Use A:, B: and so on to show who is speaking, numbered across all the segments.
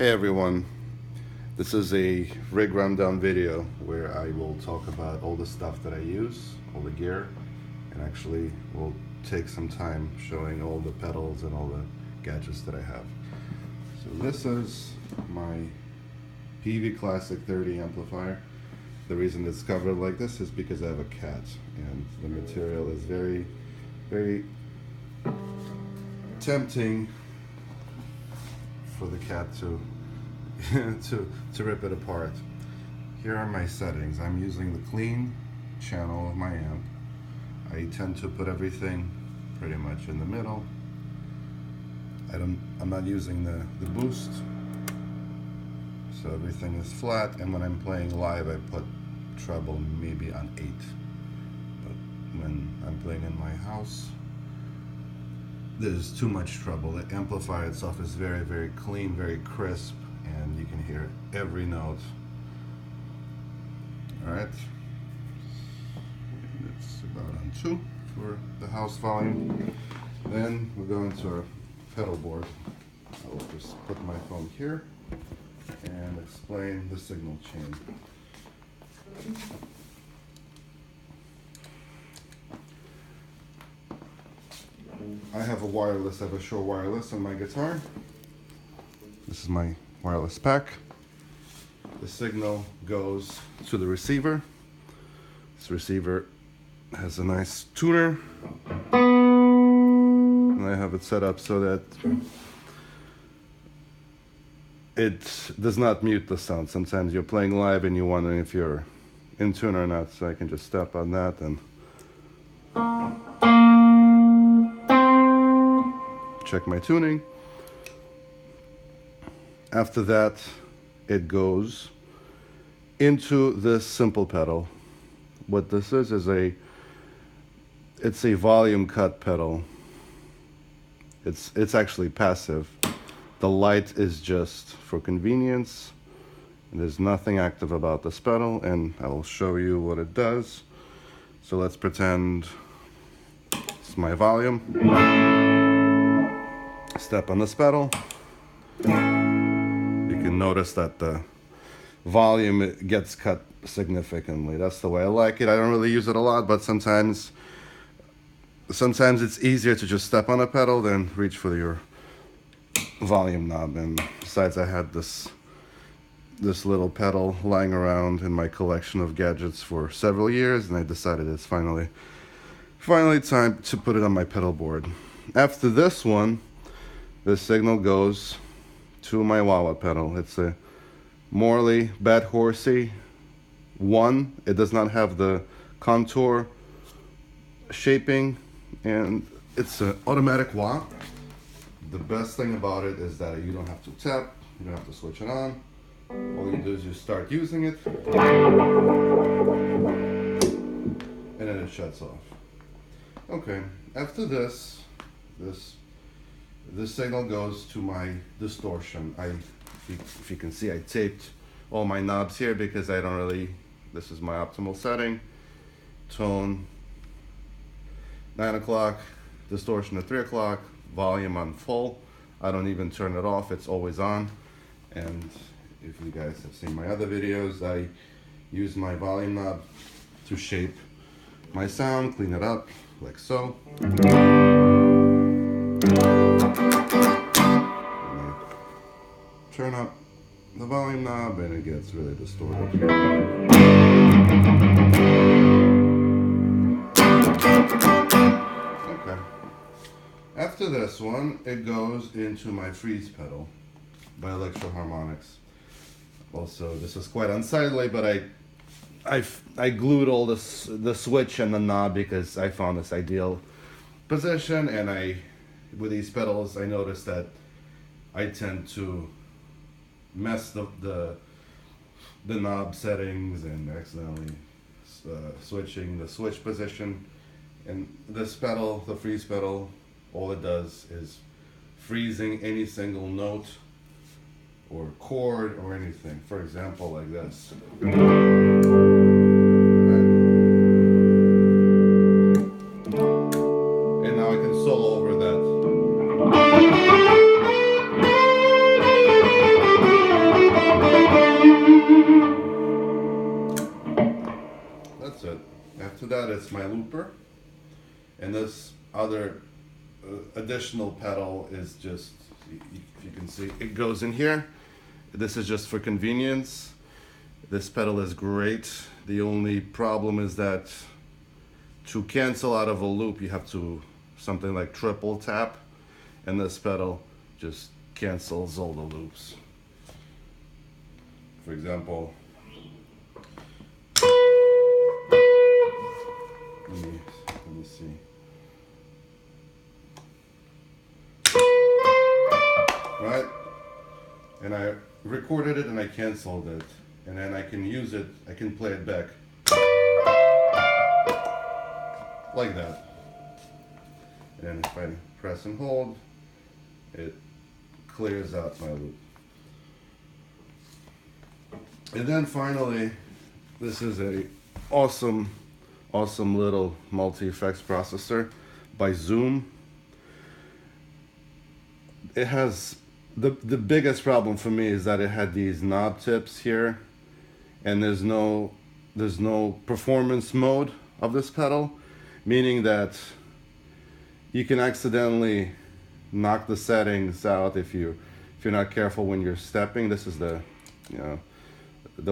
A: Hey everyone, this is a rig rundown video where I will talk about all the stuff that I use, all the gear, and actually we'll take some time showing all the pedals and all the gadgets that I have. So this is my PV Classic 30 amplifier. The reason it's covered like this is because I have a cat and the material is very, very tempting for the cat to to rip it apart. Here are my settings. I'm using the clean channel of my amp. I tend to put everything pretty much in the middle. I'm not using the boost, so everything is flat, and when I'm playing live I put treble maybe on 8, but when I'm playing in my house there's too much treble. The amplifier itself is very, very clean, very crisp, and you can hear every note. Alright, it's about on 2 for the house volume. Then we're going to our pedal board. I'll just put my phone here and explain the signal chain. I have a Shure wireless on my guitar. This is my wireless pack. The signal goes to the receiver. This receiver has a nice tuner, and I have it set up so that it does not mute the sound. Sometimes you're playing live and you're wondering if you're in tune or not, so I can just step on that and check my tuning. After that, it goes into this simple pedal. What this is it's a volume cut pedal. It's actually passive. The light is just for convenience. There's nothing active about this pedal, and I will show you what it does. So let's pretend it's my volume. Step on this pedal. You can notice that the volume gets cut significantly. That's the way I like it. I don't really use it a lot, but sometimes it's easier to just step on a pedal than reach for your volume knob. And besides, I had this little pedal lying around in my collection of gadgets for several years, and I decided it's finally time to put it on my pedal board. After this one, the signal goes to my wah-wah pedal. It's a Morley Bad Horsie I. It does not have the contour shaping, and it's an automatic wah. The best thing about it is that you don't have to tap, you don't have to switch it on. All you do is you start using it, and then it shuts off. Okay, after this signal goes to my distortion. If you can see, I taped all my knobs here because this is my optimal setting. Tone 9 o'clock, distortion at 3 o'clock, volume on full. I don't even turn it off, it's always on. And if you guys have seen my other videos, I use my volume knob to shape my sound, clean it up like so. Turn up the volume knob and it gets really distorted. Okay. After this one, it goes into my freeze pedal by Electro-Harmonix. Also, this is quite unsightly, but I glued all the switch and the knob because I found this ideal position, and with these pedals I noticed that I tend to mess the knob settings and accidentally switching the switch position. And this pedal, the freeze pedal, all it does is freezing any single note or chord or anything. For example, like this. And now I can solo over that. to that is my looper, and this other additional pedal is just, if you can see, it goes in here. This is just for convenience. This pedal is great. The only problem is that to cancel out of a loop, you have to something like triple tap, and this pedal just cancels all the loops. For example, let me see. Right? And I recorded it and I canceled it. And then I can use it, I can play it back. Like that. And then if I press and hold, it clears out my loop. And then finally, this is a awesome little multi-effects processor by Zoom. It has the biggest problem for me is that it had these knob tips here, and there's no performance mode of this pedal, meaning that you can accidentally knock the settings out if you're not careful when you're stepping. This is the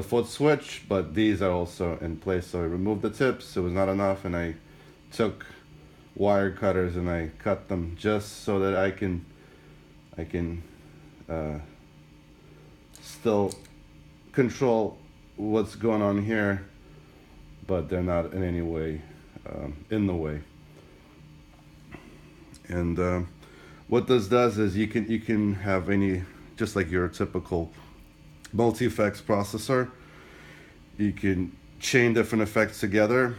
A: foot switch, but these are also in place. So I removed the tips. It was not enough, and I took wire cutters and I cut them just so that I can still control what's going on here, but they're not in any way in the way. And what this does is you can have any, just like your typical multi-effects processor, you can chain different effects together,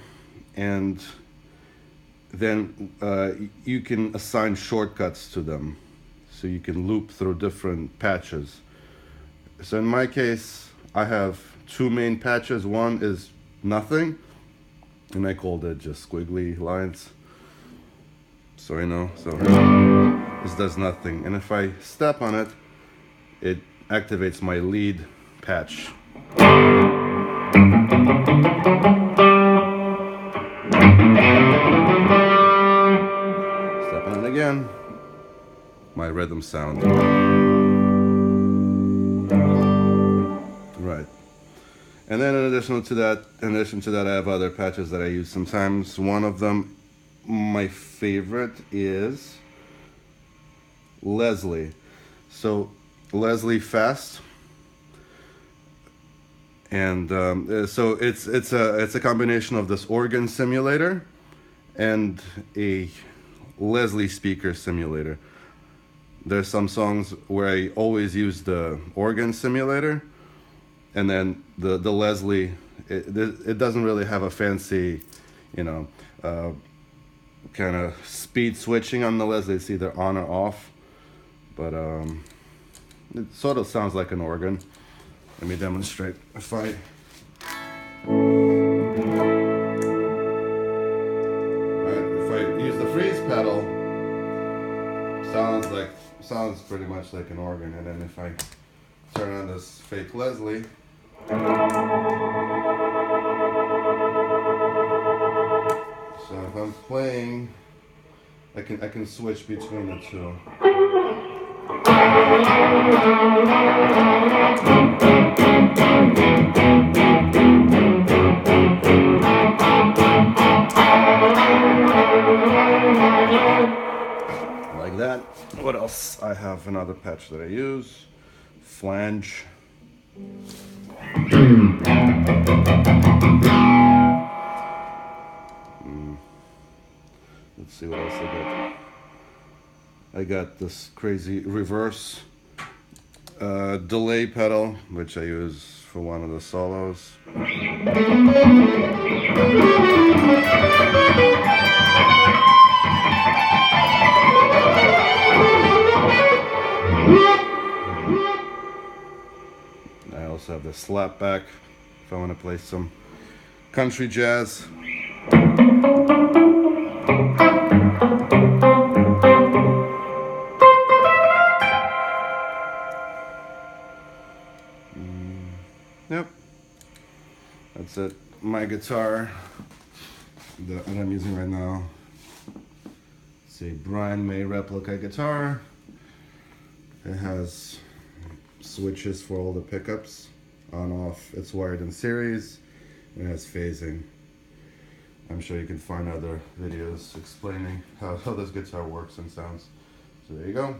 A: and then you can assign shortcuts to them, so you can loop through different patches. So in my case, I have two main patches. One is nothing, and I called it just squiggly lines. So this does nothing. And if I step on it, it activates my lead patch. Step on it again, my rhythm sound. Right. And then in addition to that, I have other patches that I use sometimes. One of them, my favorite, is Leslie. So Leslie Fast, and so it's a combination of this organ simulator and a Leslie speaker simulator. There's some songs where I always use the organ simulator, and then the Leslie, it doesn't really have a fancy, kind of speed switching on the Leslie. It's either on or off, but it sort of sounds like an organ. Let me demonstrate. If I use the freeze pedal, sounds pretty much like an organ. And then if I turn on this fake Leslie, so if I'm playing, I can switch between the two. Like that. What else? I have another patch that I use. Flange. Let's see what else I got. I got this crazy reverse delay pedal, which I use for one of the solos. I also have the slapback if I want to play some country jazz. Yep, that's it. My guitar that I'm using right now. It's a Brian May replica guitar. It has switches for all the pickups, on, off. It's wired in series. It has phasing. I'm sure you can find other videos explaining how this guitar works and sounds. So there you go.